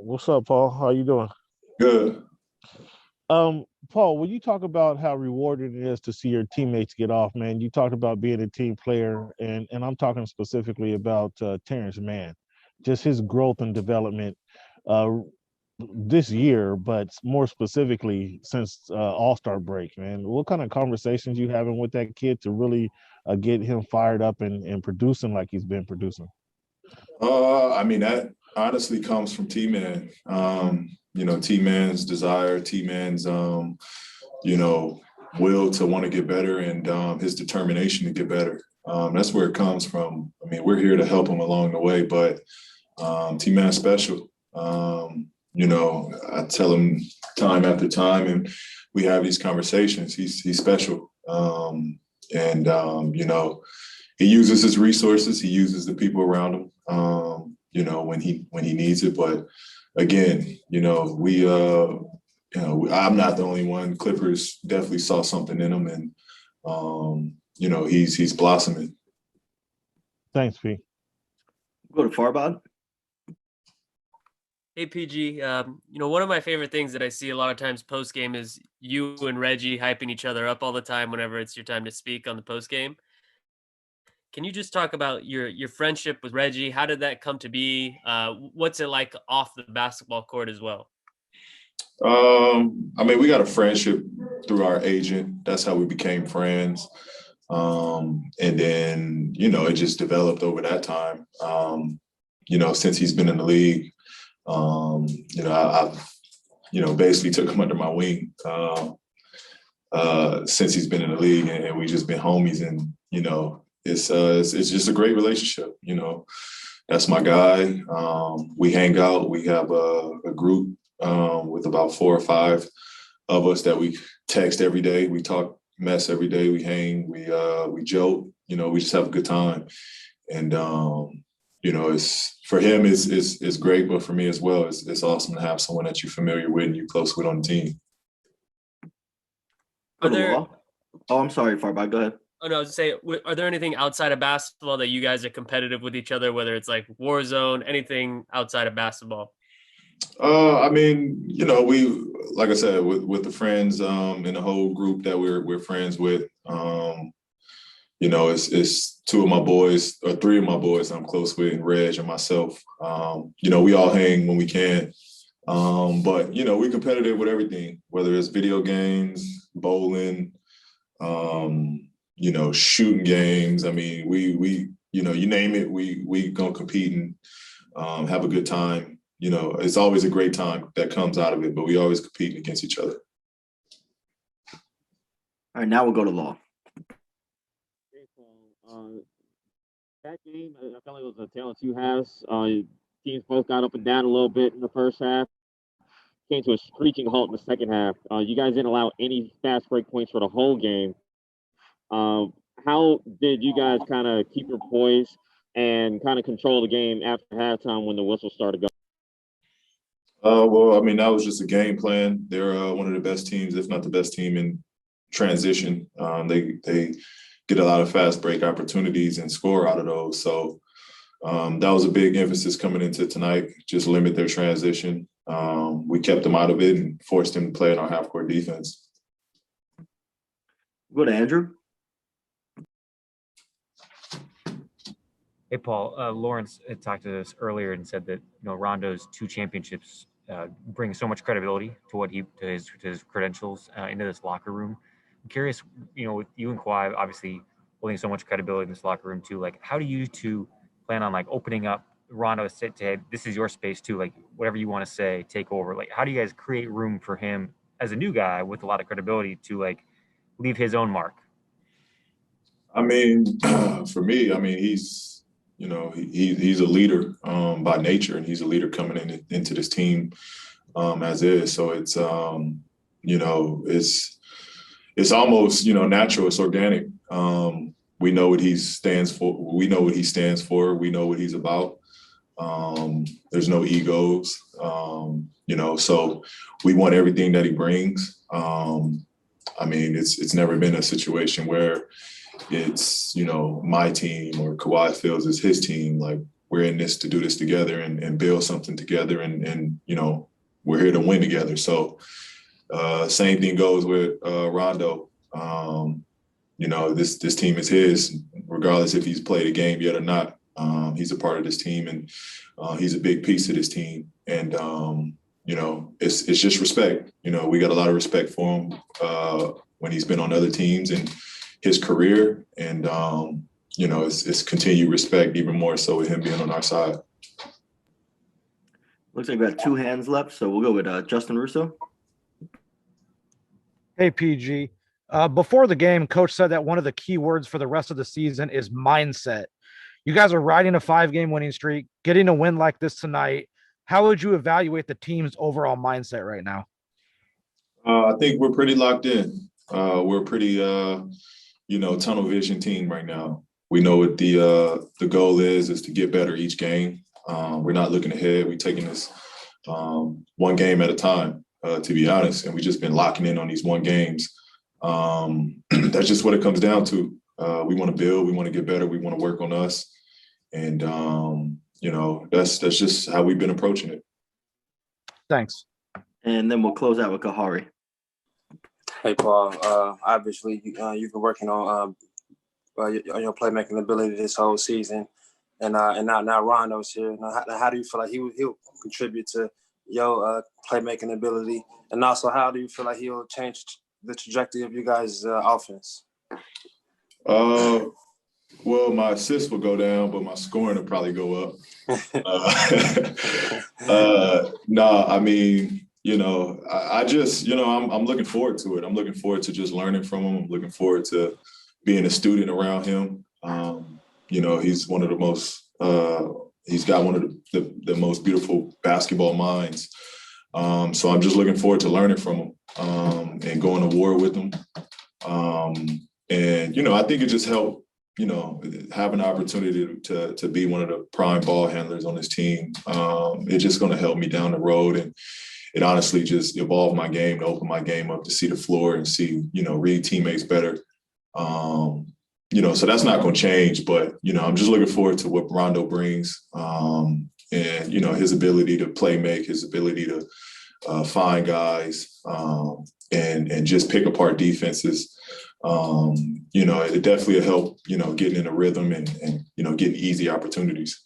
What's up, Paul? How you doing? Good. Paul, when you talk about how rewarding it is to see your teammates get off, man, you talked about being a team player, and I'm talking specifically about Terrence Mann, just his growth and development uh, this year, but more specifically since All-Star break, man. What kind of conversations you having with that kid to really get him fired up and producing like he's been producing? That honestly comes from T Mann. T Mann's desire, T Mann's, will to want to get better and his determination to get better. That's where it comes from. I mean, we're here to help him along the way, but T Mann's special. I tell him time after time, and we have these conversations. He's special. He uses his resources. He uses the people around him, when he needs it. But again, I'm not the only one. Clippers definitely saw something in him, and he's blossoming. Thanks, P. Go to Farbod. Hey PG, one of my favorite things that I see a lot of times post game is you and Reggie hyping each other up all the time whenever it's your time to speak on the post game. Can you just talk about your friendship with Reggie? How did that come to be? What's it like off the basketball court as well? We got a friendship through our agent. That's how we became friends. And then, it just developed over that time. Since he's been in the league, I've basically took him under my wing since he's been in the league, and we just been homies, and, it's just a great relationship. That's my guy. We hang out. We have a group with about 4 or 5 of us that we text every day. We talk mess every day. We hang. We joke. We just have a good time. And it's for him. It's great, but for me as well, it's awesome to have someone that you're familiar with and you're close with on the team. I'm sorry, Farbod. Go ahead. Oh, no, I was going to say, are there anything outside of basketball that you guys are competitive with each other, whether it's like Warzone, anything outside of basketball? We, like I said, with the friends and the whole group that we're friends with, it's 2 of my boys or 3 of my boys I'm close with, and Reg and myself. We all hang when we can. But we're competitive with everything, whether it's video games, bowling, shooting games. I mean, we you name it, we gonna compete and have a good time. It's always a great time that comes out of it, but we always compete against each other. All right, now we'll go to Law. That game, I felt like it was a tale of two halves. Teams both got up and down a little bit in the first half. Came to a screeching halt in the second half. You guys didn't allow any fast break points for the whole game. How did you guys kind of keep your poise and kind of control the game after halftime when the whistle started going? That was just a game plan. They're one of the best teams, if not the best team in transition. They get a lot of fast break opportunities and score out of those. So that was a big emphasis coming into tonight, just limit their transition. We kept them out of it and forced them to play in our half-court defense. Go to Andrew. Hey, Paul. Lawrence had talked to us earlier and said that Rondo's 2 championships bring so much credibility to his credentials into this locker room. I'm curious, with you and Kawhi obviously holding so much credibility in this locker room too. Like, how do you two plan on opening up Rondo to this is your space too? Like, whatever you want to say, take over. Like, how do you guys create room for him as a new guy with a lot of credibility to leave his own mark? For me, he's he's a leader by nature, and he's a leader coming into this team as is. So it's it's almost natural. It's organic. We know what he stands for. We know what he stands for. We know what he's about. There's no egos. So we want everything that he brings. It's never been a situation where it's my team or Kawhi feels it's his team. Like, we're in this to do this together and build something together, and you know, we're here to win together. So same thing goes with Rondo. You know, this team is his, regardless if he's played a game yet or not. He's a part of this team, and he's a big piece of this team. And you know, it's just respect. You know, we got a lot of respect for him when he's been on other teams and his career, and you know, it's continued respect, even more so with him being on our side. Looks like we got 2 hands left, so we'll go with Justin Russo. Hey, PG. Before the game, Coach said that one of the key words for the rest of the season is mindset. You guys are riding a 5-game winning streak, getting a win like this tonight. How would you evaluate the team's overall mindset right now? I think we're pretty locked in. We're a pretty, you know, tunnel vision team right now. We know what the goal is to get better each game. We're not looking ahead. We're taking this one game at a time, to be honest. And we've just been locking in on these 1 games. That's just what it comes down to. We want to build, we want to get better, we want to work on us. And, you know, that's just how we've been approaching it. Thanks. And then we'll close out with Kahari. Hey, Paul. Obviously, you've been working on your playmaking ability this whole season, and now Rondo's here. Now, how do you feel like he'll contribute to your playmaking ability, and also how do you feel like he'll change the trajectory of you guys' offense? Well, my assists will go down, but my scoring will probably go up. No, I mean, you know, I just, you know, I'm looking forward to it. I'm looking forward to just learning from him. I'm looking forward to being a student around him. You know, he's one of the most, he's got one of the most beautiful basketball minds. So I'm just looking forward to learning from him and going to war with him. And, you know, I think it just helped, you know, have an opportunity to be one of the prime ball handlers on this team. It's just going to help me down the road, and it honestly just evolved my game, to open my game up, to see the floor and see, you know, read teammates better. You know, so that's not going to change, but, you know, I'm just looking forward to what Rondo brings, and, you know, his ability to play make, his ability to find guys, and just pick apart defenses. You know, it definitely will help, you know, getting in a rhythm and, you know, getting easy opportunities.